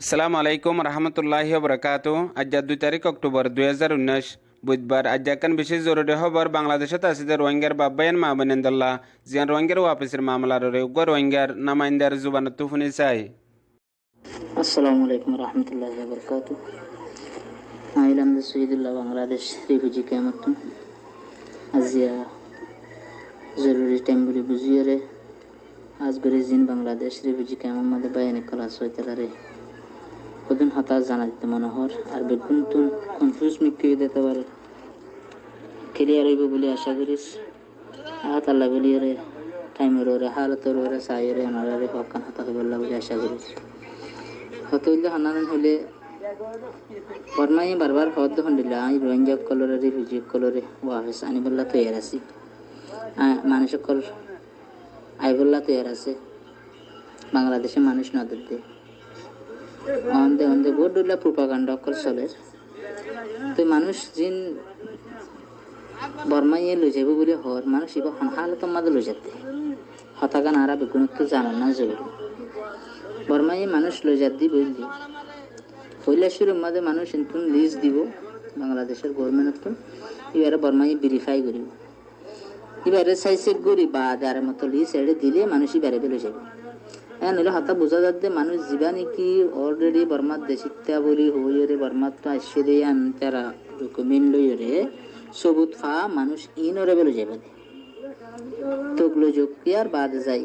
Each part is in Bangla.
আসসালামু আলাইকুম রহমতুল্লাহি বরকাতু। আজ 2 তারিখ অক্টোবর 2019 বুধবার। আজ একখান বিশেষ জরুরি খবর বাংলাদেশত আছে যে রোহিঙ্গার বাব্বায়ন মা বোনেন্দল্লাহ জিয়ান রোহিঙ্গার ওয়াপিসের মামলার উগ্র রোহিঙ্গার নামাইন্দার জুবানত তুফুনি চাই। আসসালামু আলাইকুম রহমতুল্লাহি বরকাতু। আইলাম সৈয়দুল্লাহ বাংলাদেশ রিফিউজি ক্যাম্পতন আজিয়া জরুরি টাইম বলে বুঝিয়ে রে আজ বেরিজিন বাংলাদেশ রিফিউজি ক্যাম্পের মধ্যে বাইনে ক্লাস হইতে কদিন হতাশ জানা দিতে মনোহর আর বেগুন তুন কনফিউজ মিক্কি দিতে পারে ক্লিয়ার হইব বলে আশা করিস। হাত আল্লাহ বলিয়ে রে টাইমের ওরে হালতের ওরে সাইরে ওনারে হকান হাতা হইবল্লা বলে আশা করিস। হতে হইলে হানান হইলে বর্মাই বারবার হদ হন্ডিলা আই রোহিঙ্গা কলরে রিফিউজি কলরে ওয়াফিস আনিবল্লা তৈয়ার আছি মানুষ সকল আইবল্লা তৈয়ার আছে বাংলাদেশে মানুষ নজর দে অন্ধে অন্ধে বহুত দুলা প্রোপাগান্ডা অকল চলে। তো মানুষ যিন বর্মাইয়ে লই যাব বলে হর মানুষ এবার হালত মাঝে লই যেতে হতাগান আরা বেগুনত জানা না জরুরি বর্মাইয়ে মানুষ লই যাত দি বললি পয়লা শুরুর মাঝে মানুষ নতুন লিস্ট দিব বাংলাদেশের গভর্নমেন্ট এবারে বর্মাইয়ে ভেরিফাই করিব এবারে সাইসেট করি বা যার মতো লিস্ট এড়ে দিলে মানুষ এবারে বেলে যাবে। হ্যাঁ নিলে হতা বোঝা যাচ্ছে মানুষ যা নাকি অলরেডি বর্মার দেশিত্যা বলি হইরে বর্মার তো আসছে আন তারা ডকুমেন্ট লইরে সবুত ফা মানুষ ইনরে বেলে যাবে তোক লই যোগ আর বাদ যাই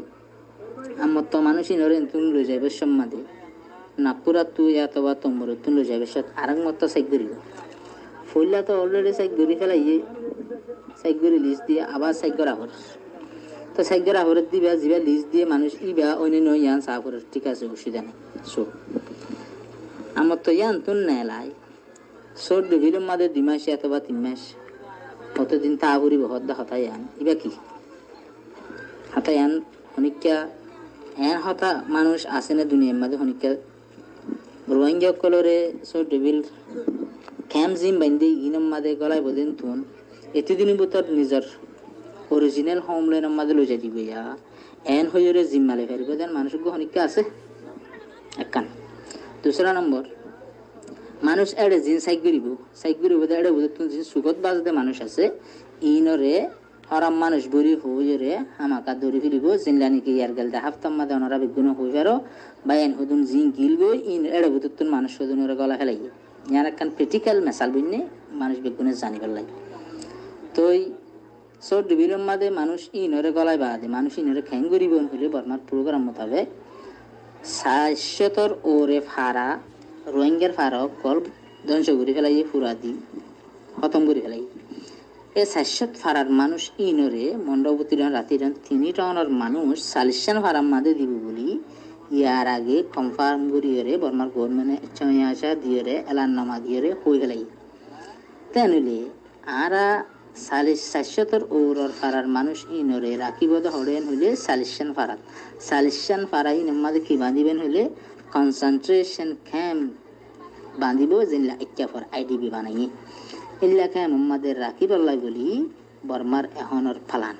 আমার তো মানুষ ইনরে তুন লই যাবে সম্মাদে না পুরা তুই এতবা তোমর তুন লই যাবে সব আরেক মতো সাইক করিব ফইলা তো অলরেডি সাইক করি ফেলাইয়ে সাইক করে লিস্ট দিয়ে আবার সাইক করা হল তো সাইকের আহরত দিবা যা লিস্ট দিয়ে মানুষ ইবা অন্য ইয়ান সাফর ঠিক আছে অসুবিধা নেই। সো আমার তো ইয়ান তুন নেলাই সোর ডিভির মাঝে 2 মাস অথবা 3 মাস কতদিন তা করিব হদ্দা হতা ইয়ান ইবা কি হতা ইয়ান হনিকা এন হতা মানুষ আসে না দুনিয়ার মাঝে হনিকা রোহিঙ্গা কলরে সোর ডিভিল ক্যাম্প জিম বান্ধে ইনম মাঝে গলায় বদিন তুন এতদিনের ভিতর নিজের অরিজিনাল হোমল্যান্ডের মাঝে লই যাই দিব ইয়া এন হইরে জিম্মালে ফেলবে দেন মানুষ হনিকা আছে একান। দুসরা নম্বর মানুষ এড়ে জিন সাইক করিব এড়ে বুঝে জিন সুগত বাজতে মানুষ আছে ইনরে হরাম মানুষ বরি হইরে আমাকা দৌড়ি ফিরিব জিনলা নাকি ইয়ার গেলতে হাফতার মাঝে ওনারা বিগুণ হই পারো বা এন হদুন জিন গিলব ইন এড়ে বুঝে মানুষ হদুনের গলা ফেলাই ইয়ার একখান প্র্যাকটিক্যাল মেসাল বিনে মানুষ বিগুণে জানিবার লাগে। তো সব ডিভির মাঝে মানুষ ইনরে গলায় বাদে মানুষ ইনরে খ্যাং করিব হইলে বর্মার প্রোগ্রাম মোতাবেক 700 ওরে ফারা রোহিঙ্গার ফারা কল ধ্বংস করে ফেলাই ফুরা দি খতম করে ফেলাই এই 700 ফারার মানুষ ইনরে মণ্ডপতি রাতির 3 টাউনের মানুষ 40 ফারার মাঝে দিব বলি ইয়ার আগে কনফার্ম করিয়ে বর্মার গভর্নমেন্টে চয়া দিয়ে এলাননামা দিয়ে হয়ে ফেলাই তেনলে আরা 700 ওর ফারার মানুষ ইনরে রাখিব হরেন হইলে 40 ফারা ইনের মাঝে কি বাঁধিবেন হইলে কনসেন্ট্রেশন ক্যাম্প বাঁধিব যেগুলা ইচ্ছাফর আইডিবি বানাই এগুলা ক্যাম্প আমাদের রাখিবার লাই বলি বর্মার এখনের ফালান।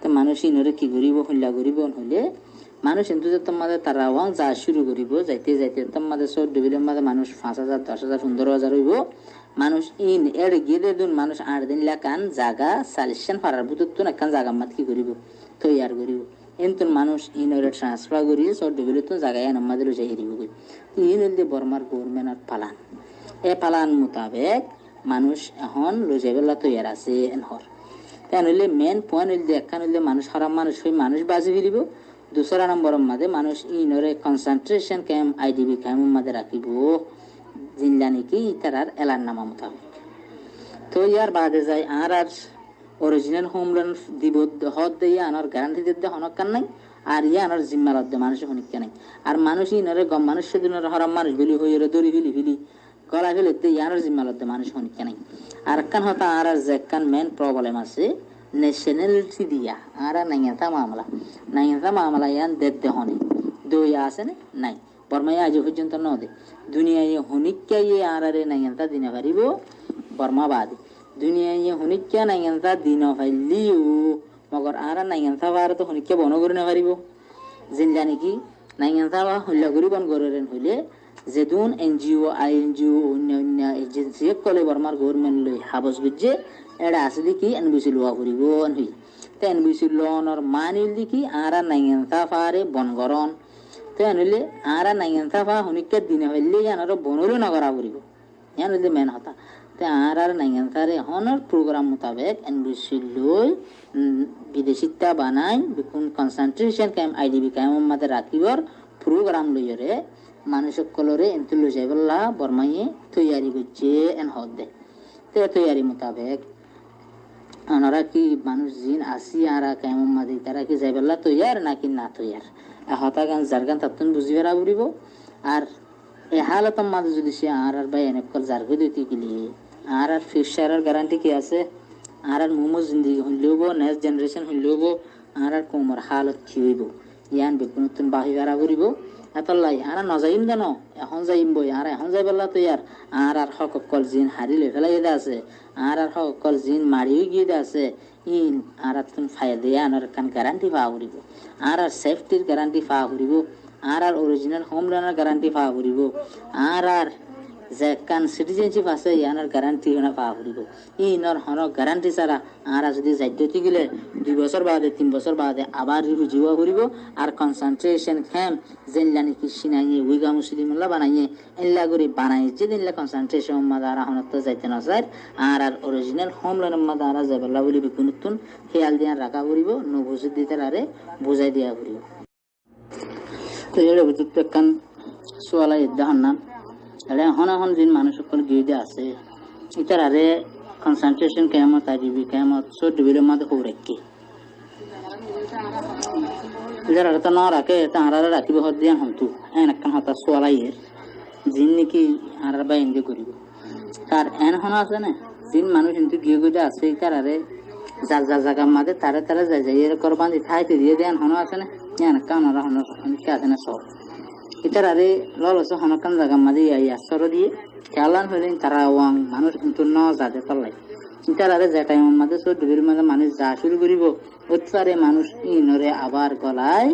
তো মানুষ ইনরে কি করিব হইলা করিব হইলে মানুষ কিন্তু তোমাদের তারা ওয়াং যা শুরু করিব যাইতে যাইতে তোমাদের সব ডিভিলের মাঝে মানুষ 5,000 10,000 15,000 হইব মানুষ ইন এর গেলে দুন মানুষ 8 দিন লাগান জায়গা 40 ফারার বুতুন একখান জায়গা মাত কি করিব তৈয়ার করিব এনতুন মানুষ ইনরে ট্রান্সফার করি সব ডিভিলে তো জায়গায় আমাদের যাই দিব ইন হইলে বর্মার গভর্নমেন্ট পালান এ পালান মোতাবেক মানুষ এখন লই যাইবেলা তৈয়ার আছে এনহর তেন হইলে মেন পয়েন্ট হইলে একখান হইলে মানুষ হারাম মানুষ হই মানুষ বাজি ফিরিব। দুসরা নম্বরের মাঝে মানুষ ইনরে কনসেন্ট্রেশন ক্যাম্প আইডিবি ক্যাম্পের মাঝে রাখিব জিনলা নাকি তারার এলার নামা মোতাবেক। তো ইয়ার বাদে যায় আর অরিজিনাল হোমল্যান্ড দিব হদ দিয়ে আনার গ্যারান্টি দিতে হনকার নাই আর ইয়ে আনার জিম্মার অর্ধে মানুষের হনিকা নাই আর মানুষ ইনরে মানুষ সেদিনের হরাম মানুষ বলি হইরে দড়ি ফিলি গলা ফেলতে ইয়ানোর জিম্মার অর্ধে মানুষ হনিকা নাই। আর একখান হতা আর যে একখান মেন প্রবলেম আছে ন্যাশনালিটি দিয়া আর নাইয়াতা মামলা ইয়ান দেখতে হনে দইয়া আছে নাই বর্মাই আজ পর্যন্ত নদে দুনিয়ায় হনিকা ইয়ে আরে নাইয়াতা দিনে পারিব বর্মা বাদে দুনিয়ায় হনিকা নাইয়াতা দিন পাইলিও মগর আর নাইয়াতা বার তো হনিকা বন করে না পারিব যেন জানি কি নাইয়াতা হল্লা করি বন করেন হইলে যেদুন এনজিও আইএনজিও অন্য এজেন্সি কলে বর্মার গভর্নমেন্ট লই হাবস গুজে এটা আছে দেখি এনবিসি লোয়া করিব হই তে এনবিসি লোনের মানিল দেখি আরা নাইন তাফারে বনগরণ তে আনিলে আরা নাইন তাফা হনিকে দিনে হইলে জানার বনলো নগরা করিব জানিলে মেন হতা তে আর নাইন তারে হনর প্রোগ্রাম মোতাবেক এনবিসি লই বিদেশিতা বানাই বিকুন কনসেন্ট্রেশন ক্যাম্প আইডিবি ক্যাম্প মধ্যে রাখিবর প্রোগ্রাম লইরে মানুষ কলরে এনতু লই যাইবল্লা বর্মাইয়ে তৈয়ারি করছে এন হদ দে তে তৈয়ারি মোতাবেক ওনারা কি মানুষ জিন আসি আর কেমন মাদি তারা কি যাইবল্লা তৈয়ার নাকি না তৈয়ার হতা গান জারগান তাতুন বুঝিবেরা বুড়িব আর এ হালতম মাঝে যদি সে আর বাই এনেক কল জারগো দিতে গেলি আর ফিউচারের গ্যারান্টি কি আছে আর মোমো জিন্দগি হইলেব নেক্সট জেনারেশন হইলেব আর কোমর হালত কি হইব ইয়ান বেকুনতুন বাহিবারা করিব এতলাই আর নজাইম জানো এখন যাইম বই আর এখন যাইবল্লা তৈয়ার আর হক কল জিন হারি লই ফেলাই দে আছে আর হক কল জিন মারি গিয়ে দে আছে ইন আর তুন ফায়দা আনার কান গ্যারান্টি পাওয়া করিব আর সেফটির গ্যারান্টি পাওয়া করিব আর অরিজিনাল হোম লোনের গ্যারান্টি পাওয়া করিব আর যে কান সিটিজেনশিপ আছে ইয়ানোর গ্যারান্টি হনা পাওয়া করিব ইনর হন গ্যারান্টি ছাড়া আর যদি যাইতে গেলে 2 বছর বাদে 3 বছর বাদে আবার রিভিউ করিব আর কনসেন্ট্রেশন ক্যাম্প যেনলানি কি সিনাইয়ে উইগা মুসলিমুল্লাহ বানাইয়ে এল্লা করে বানাই যেদিনলা কনসেন্ট্রেশন মাদারা হনত যাইতে না স্যার আর অরিজিনাল হোম লোনের মাদারা যাবেলা বলি বিকুনতুন খেয়াল দিয়া রাখা করিব নবুজি দিতে আরে বুঝাই দিয়া করিব তো এর ভিতরে কান সোয়ালা ইদাহন না এলে হন দিন মানুষ সকল গিয়ে আছে ইতার আরে কনসেন্ট্রেশন কেমত আইবি কেমত সো ডিবির মধ্যে খুব রেখি ইতার আরে তো না রাখে তা আর রাখিব হদ দিয়ান হন্তু এন একখান হতা সোয়ালাইয়ের জিন নাকি আর বা এনজয় করিব তার এন হন আছে না জিন মানুষ কিন্তু গিয়ে গিয়ে আছে ইতার আরে যার যার জায়গার মাঝে তারা তারা যাই যাই এর করবান খাইতে দিয়ে দেন হন আছে না এন কান আর হন আছে না সব ইতার আরে ললস হনকান জায়গা মাঝে আসর দিয়ে খেয়ালান হইলে তারা ওয়াং মানুষ কিন্তু ন যাতে তলাই ইতার আরে যে টাইমের মাঝে সো ডুবির মাঝে মানুষ যা শুরু করিব ওতারে মানুষ ইনরে আবার গলায়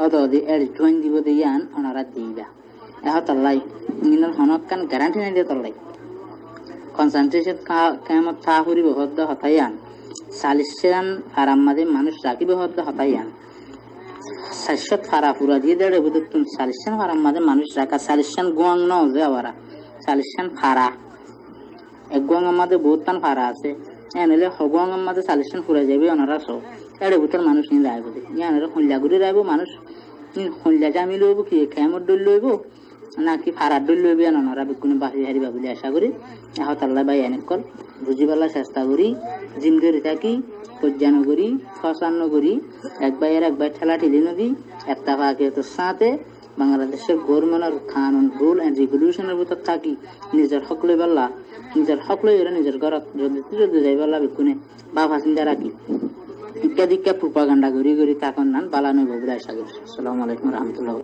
অদি এর জয়েন দিব দিয়ান ওনারা দিবা এহ তলাই ইনর হনকান গ্যারান্টি নাই দিয়ে তলাই কনসেন্ট্রেশন কেমত থা করিব হদ্দ হতাইয়ান সালিশান আরাম মাঝে মানুষ রাখিব হদ্দ হতাইয়ান সালিশত ফারা পুরা দিয়ে দেড়ে বুঝতুন সালিশান ফারার মাঝে মানুষ রাখা সালিশান গোয়াং ন যে আবার সালিশান ফারা এক গোয়াঙের মাঝে বহুত টান ফারা আছে এনেলে হগোয়াঙের মাঝে সালিশান ফুরা যাবে ওনারা সব এড়ে ভিতর মানুষ নিয়ে রাখবো ইয়ানের হল্লা ঘুরে রাখবো মানুষ হল্লা জামি লইব কি খেমর ডল লইব নাকি ফারার ডল লইবে ওনারা বিকুনি বাহি হারিবা বলে আশা করি এহতাল্লাহ বাই এনে কল বুঝি পাল্লা চেষ্টা করি জিম করে থাকি পর্যান করি ফসান্ন করি এক ভাই ঠেলা ঠেলি নদী একটা ভাগে তো সাথে বাংলাদেশের গভর্নমেন্টের কানুন রুল এন্ড রেগুলেশনের ভিতর থাকি নিজের হক লই পাল্লা নিজের হক লই এরা নিজের ঘরত যদি যাই পাল্লা বিকুনে বা ফাঁসিন্দা রাখি ইত্যাদি প্রোপাগান্ডা করি তখন নান বালা নইব বলে আশা করি। আসসালামু আলাইকুম রহমতুল্লাহ।